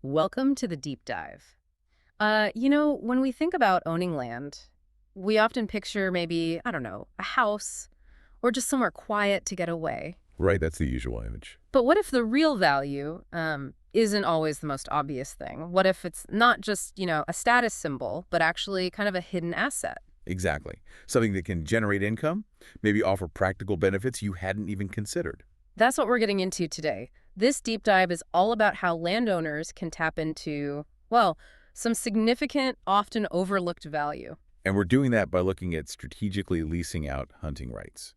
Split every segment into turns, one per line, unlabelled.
Welcome to the deep dive. When we think about owning land, we often picture maybe, I don't know, a house or just somewhere quiet to get away.
Right, that's the usual image.
But what if the real value isn't always the most obvious thing? What if it's not just, a status symbol, but actually kind of a hidden asset?
Exactly. Something that can generate income, maybe offer practical benefits you hadn't even considered.
That's what we're getting into today. This deep dive is all about how landowners can tap into, well, some significant, often overlooked value.
And we're doing that by looking at strategically leasing out hunting rights.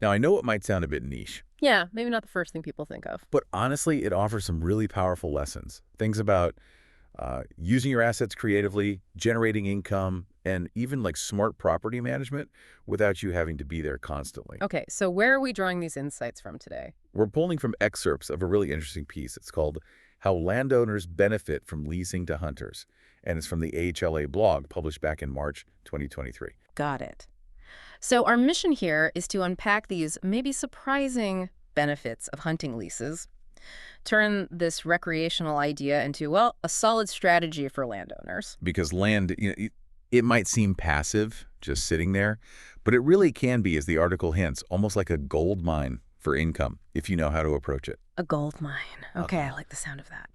Now, I know it might sound a bit niche,
Yeah, maybe not the first thing people think of.
but honestly, it offers some really powerful lessons. Things about using your assets creatively, generating income, and even like smart property management without you having to be there constantly.
Okay, so where are we drawing these insights from today?
We're pulling from excerpts of a really interesting piece. It's called How Landowners Benefit from Leasing to Hunters, and it's from the AHLA blog published back in March 2023.
Got it. So our mission here is to unpack these maybe surprising benefits of hunting leases, turn this recreational idea into, well, a solid strategy for landowners.
Because land, it might seem passive, just sitting there, but it really can be, as the article hints, almost like a gold mine for income if you know how to approach it.
A gold mine. Okay, I like the sound of that.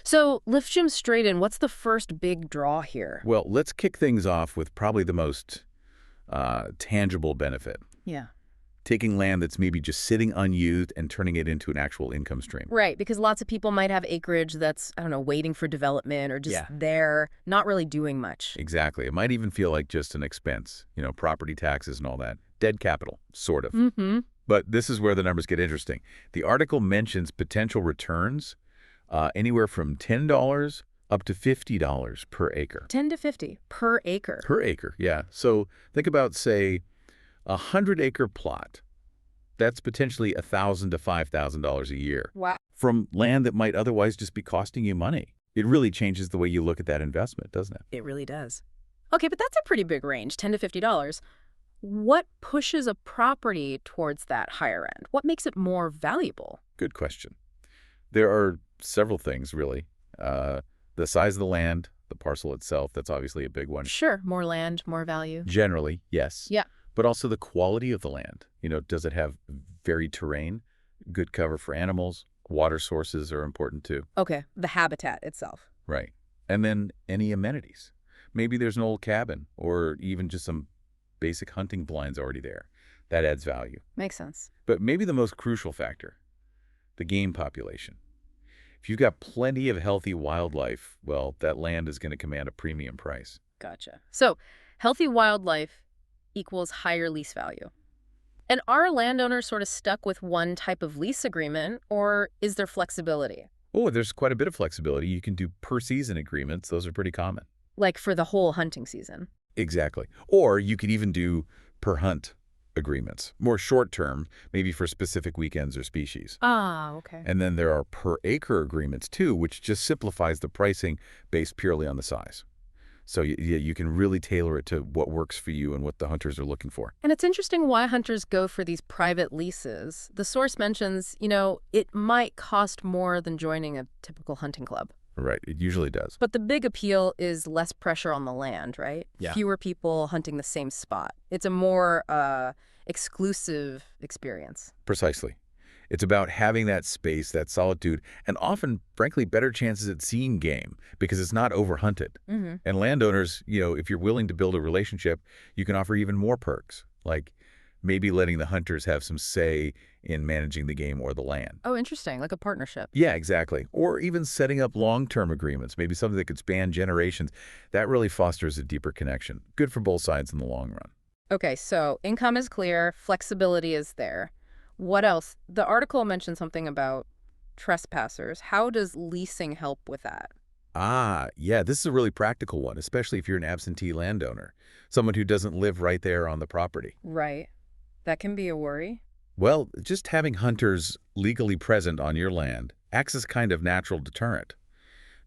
So let's jump straight in. What's the first big draw here?
Well, let's kick things off with probably the most tangible benefit.
Yeah.
Taking land that's maybe just sitting unused and turning it into an actual income stream.
Right, because lots of people might have acreage that's, I don't know, waiting for development or just
Yeah.
there, not really doing much.
Exactly. It might even feel like just an expense, property taxes and all that. Dead capital, sort of.
Mm-hmm.
But this is where the numbers get interesting. The article mentions potential returns anywhere from $10 up to $50 per acre.
10 to 50 per acre.
Per acre, yeah. So think about, say, a 100-acre plot. That's potentially $1,000 to $5,000 a year
Wow.
from land that might otherwise just be costing you money. It really changes the way you look at that investment, doesn't it?
It really does. Okay, but that's a pretty big range, 10 to $50. What pushes a property towards that higher end? What makes it more valuable?
Good question. There are several things, really. The size of the land, the parcel itself, that's obviously a big one.
Sure, more land, more value.
Generally, yes.
Yeah.
But also the quality of the land. Does it have varied terrain, good cover for animals? Water sources are important too.
Okay, the habitat itself.
Right. And then any amenities. Maybe there's an old cabin or even just some basic hunting blinds already there. That adds value.
Makes sense.
But maybe the most crucial factor, the game population. If you've got plenty of healthy wildlife, well, that land is going to command a premium price.
Gotcha. So, healthy wildlife equals higher lease value. And are landowners sort of stuck with one type of lease agreement, or is there flexibility?
Oh, there's quite a bit of flexibility. You can do per-season agreements. Those are pretty common.
Like for the whole hunting season?
Exactly. Or you could even do per-hunt agreements, more short-term, maybe for specific weekends or species.
Ah, okay.
And then there are per-acre agreements, too, which just simplifies the pricing based purely on the size. So you can really tailor it to what works for you and what the hunters are looking for.
And it's interesting why hunters go for these private leases. The source mentions, it might cost more than joining a typical hunting club.
Right, it usually does.
But the big appeal is less pressure on the land, right?
Yeah.
Fewer people hunting the same spot. It's a more exclusive experience.
Precisely. It's about having that space, that solitude, and often, frankly, better chances at seeing game because it's not overhunted.
Mm-hmm.
And landowners, if you're willing to build a relationship, you can offer even more perks, like maybe letting the hunters have some say in managing the game or the land.
Oh, interesting, like a partnership.
Yeah, exactly. Or even setting up long-term agreements, maybe something that could span generations. That really fosters a deeper connection. Good for both sides in the long run.
Okay, so income is clear, flexibility is there. What else? The article mentioned something about trespassers. How does leasing help with that?
Ah, yeah, this is a really practical one, especially if you're an absentee landowner, someone who doesn't live right there on the property.
Right. That can be a worry.
Well, just having hunters legally present on your land acts as kind of natural deterrent.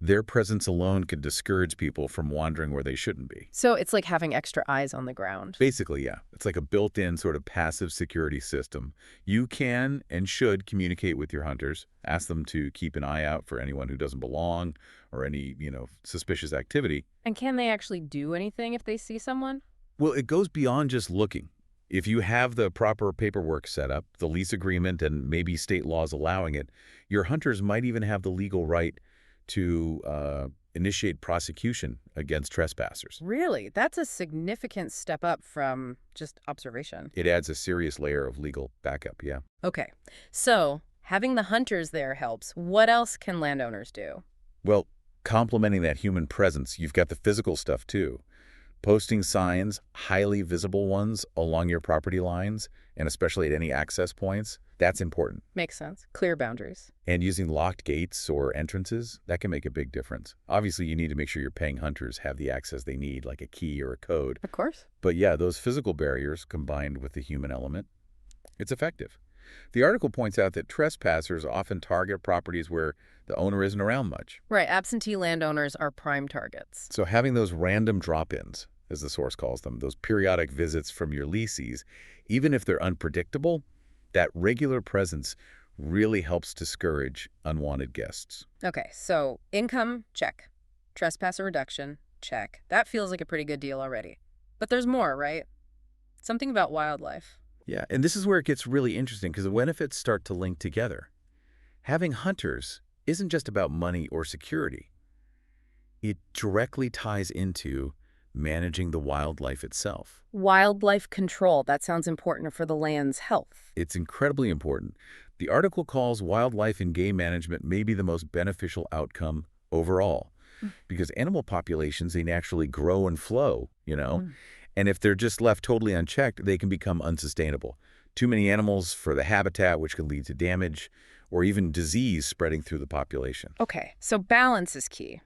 Their presence alone can discourage people from wandering where they shouldn't be.
So it's like having extra eyes on the ground.
Basically, yeah. It's like a built-in sort of passive security system. You can and should communicate with your hunters, ask them to keep an eye out for anyone who doesn't belong or any, suspicious activity.
And can they actually do anything if they see someone?
Well, it goes beyond just looking. If you have the proper paperwork set up, the lease agreement, and maybe state laws allowing it, your hunters might even have the legal right to initiate prosecution against trespassers.
Really? That's a significant step up from just observation.
It adds a serious layer of legal backup, yeah.
Okay, so having the hunters there helps. What else can landowners do?
Well, complementing that human presence, you've got the physical stuff too. Posting signs, highly visible ones, along your property lines, and especially at any access points, that's important.
Makes sense. Clear boundaries.
And using locked gates or entrances, that can make a big difference. Obviously, you need to make sure your paying hunters have the access they need, like a key or a code.
Of course.
But yeah, those physical barriers combined with the human element, it's effective. The article points out that trespassers often target properties where the owner isn't around much.
Right, absentee landowners are prime targets.
So having those random drop-ins, as the source calls them, those periodic visits from your leases, even if they're unpredictable, that regular presence really helps discourage unwanted guests.
Okay, so income, check. Trespasser reduction, check. That feels like a pretty good deal already. But there's more, right? Something about wildlife.
Yeah, and this is where it gets really interesting because the benefits start to link together. Having hunters isn't just about money or security. It directly ties into managing the wildlife itself.
Wildlife control, that sounds important for the land's health.
It's incredibly important. The article calls wildlife and game management maybe the most beneficial outcome overall because animal populations, they naturally grow and flow. And if they're just left totally unchecked, they can become unsustainable. Too many animals for the habitat, which can lead to damage or even disease spreading through the population.
Okay, so balance is key.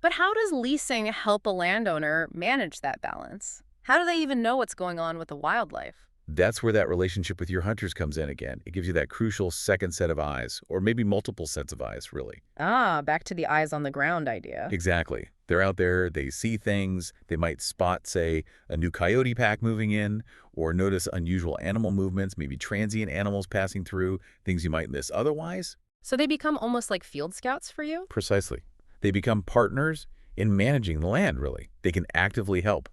But how does leasing help a landowner manage that balance? How do they even know what's going on with the wildlife?
That's where that relationship with your hunters comes in again. It gives you that crucial second set of eyes, or maybe multiple sets of eyes, really.
Ah, back to the eyes on the ground idea.
Exactly. They're out there, they see things, they might spot, say, a new coyote pack moving in, or notice unusual animal movements, maybe transient animals passing through, things you might miss otherwise.
So they become almost like field scouts for you?
Precisely. They become partners in managing the land, really. They can actively help.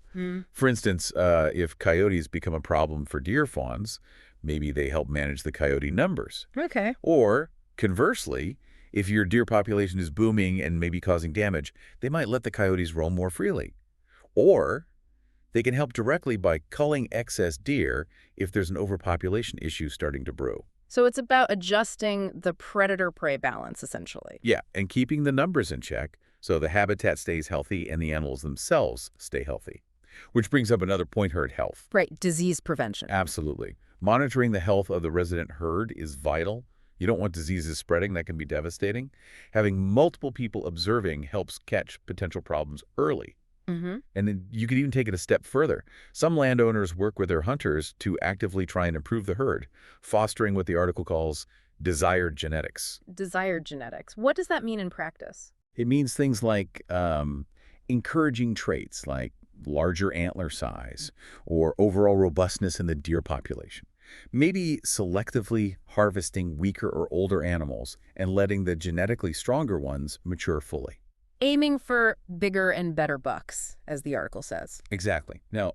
For instance, if coyotes become a problem for deer fawns, maybe they help manage the coyote numbers.
Okay.
Or, conversely, if your deer population is booming and maybe causing damage, they might let the coyotes roam more freely. Or they can help directly by culling excess deer if there's an overpopulation issue starting to brew.
So it's about adjusting the predator-prey balance, essentially.
Yeah, and keeping the numbers in check so the habitat stays healthy and the animals themselves stay healthy. Which brings up another point, herd health.
Right, disease prevention.
Absolutely. Monitoring the health of the resident herd is vital. You don't want diseases spreading. That can be devastating. Having multiple people observing helps catch potential problems early. And then you could even take it a step further. Some landowners work with their hunters to actively try and improve the herd, fostering what the article calls desired genetics.
Desired genetics. What does that mean in practice?
It means things like encouraging traits like larger antler size or overall robustness in the deer population. Maybe selectively harvesting weaker or older animals and letting the genetically stronger ones mature fully.
Aiming for bigger and better bucks, as the article says.
Exactly. Now,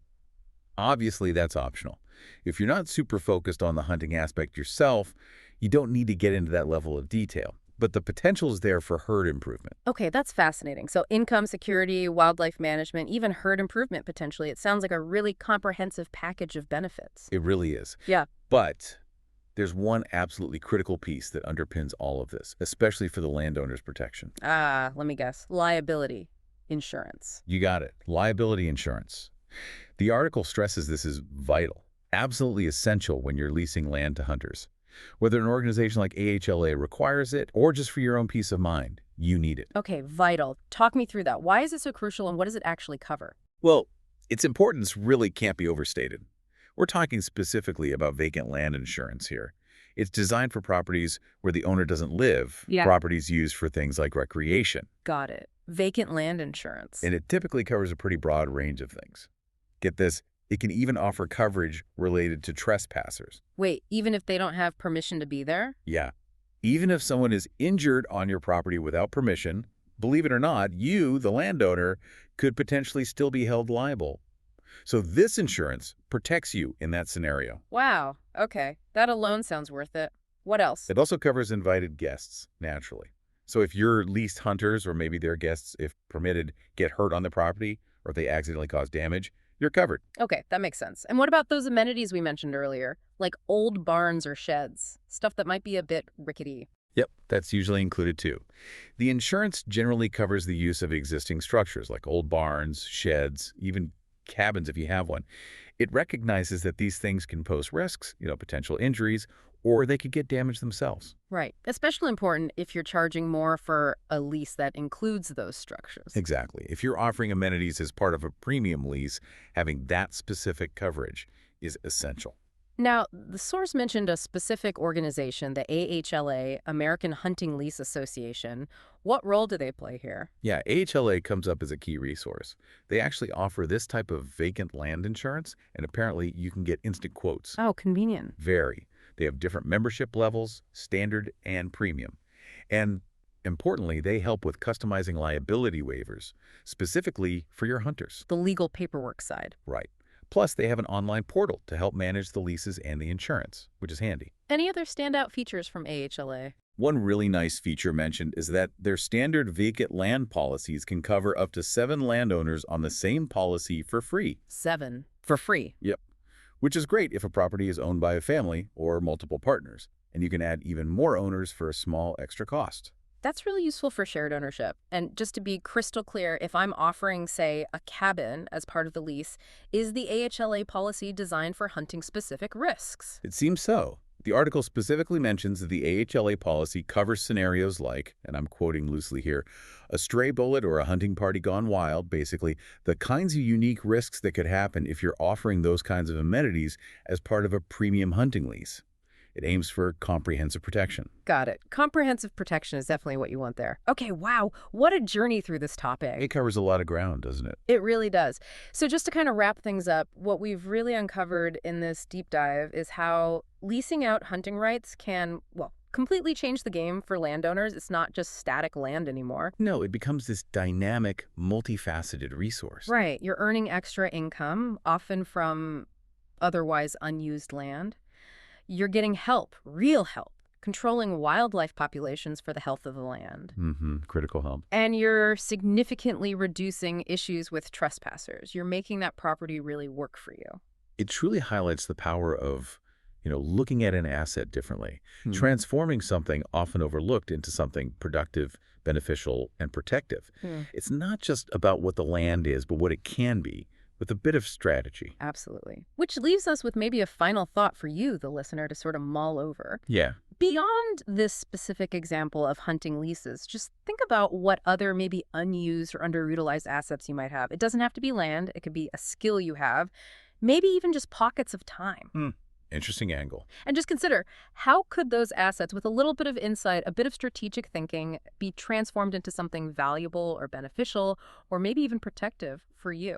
obviously that's optional. If you're not super focused on the hunting aspect yourself, you don't need to get into that level of detail. But the potential is there for herd improvement.
Okay, that's fascinating. So income security, wildlife management, even herd improvement potentially. It sounds like a really comprehensive package of benefits.
It really is.
Yeah.
But there's one absolutely critical piece that underpins all of this, especially for the landowner's protection.
Let me guess. Liability insurance.
You got it. Liability insurance. The article stresses this is vital, absolutely essential when you're leasing land to hunters. Whether an organization like AHLA requires it or just for your own peace of mind, you need it.
Okay, vital. Talk me through that. Why is it so crucial and what does it actually cover?
Well, its importance really can't be overstated. We're talking specifically about vacant land insurance here. It's designed for properties where the owner doesn't live,
Yeah.
properties used for things like recreation.
Got it. Vacant land insurance.
And it typically covers a pretty broad range of things. Get this, it can even offer coverage related to trespassers.
Wait, even if they don't have permission to be there?
Yeah. Even if someone is injured on your property without permission, believe it or not, you, the landowner, could potentially still be held liable. So this insurance protects you in that scenario.
Wow. Okay. That alone sounds worth it. What else?
It also covers invited guests, naturally. So if your leased hunters or maybe their guests, if permitted, get hurt on the property or if they accidentally cause damage, you're covered.
Okay, that makes sense. And what about those amenities we mentioned earlier, like old barns or sheds, stuff that might be a bit rickety?
Yep, that's usually included too. The insurance generally covers the use of existing structures like old barns, sheds, even cabins if you have one. It recognizes that these things can pose risks, potential injuries, or they could get damaged themselves.
Right. Especially important if you're charging more for a lease that includes those structures.
Exactly. If you're offering amenities as part of a premium lease, having that specific coverage is essential.
Now, the source mentioned a specific organization, the AHLA, American Hunting Lease Association. What role do they play here?
Yeah, AHLA comes up as a key resource. They actually offer this type of vacant land insurance, and apparently you can get instant quotes.
Oh, convenient.
Very. They have different membership levels, standard and premium. And importantly, they help with customizing liability waivers, specifically for your hunters.
The legal paperwork side.
Right. Plus, they have an online portal to help manage the leases and the insurance, which is handy.
Any other standout features from AHLA?
One really nice feature mentioned is that their standard vacant land policies can cover up to 7 landowners on the same policy for free.
7. For free.
Yep. Which is great if a property is owned by a family or multiple partners, and you can add even more owners for a small extra cost.
That's really useful for shared ownership. And just to be crystal clear, if I'm offering, say, a cabin as part of the lease, is the AHLA policy designed for hunting specific risks?
It seems so. The article specifically mentions that the AHLA policy covers scenarios like, and I'm quoting loosely here, a stray bullet or a hunting party gone wild, basically the kinds of unique risks that could happen if you're offering those kinds of amenities as part of a premium hunting lease. It aims for comprehensive protection.
Got it. Comprehensive protection is definitely what you want there. Okay, wow. What a journey through this topic.
It covers a lot of ground, doesn't it?
It really does. So just to kind of wrap things up, what we've really uncovered in this deep dive is how leasing out hunting rights can, well, completely change the game for landowners. It's not just static land anymore.
No, it becomes this dynamic, multifaceted resource.
Right. You're earning extra income, often from otherwise unused land. You're getting help, real help, controlling wildlife populations for the health of the land.
Critical help.
And you're significantly reducing issues with trespassers. You're making that property really work for you.
It truly highlights the power of, looking at an asset differently, transforming something often overlooked into something productive, beneficial, and protective. It's not just about what the land is, but what it can be, with a bit of strategy.
Absolutely. Which leaves us with maybe a final thought for you, the listener, to sort of mull over.
Yeah.
Beyond this specific example of hunting leases, just think about what other maybe unused or underutilized assets you might have. It doesn't have to be land. It could be a skill you have, maybe even just pockets of time.
Interesting angle.
And just consider, how could those assets, with a little bit of insight, a bit of strategic thinking, be transformed into something valuable or beneficial or maybe even protective for you?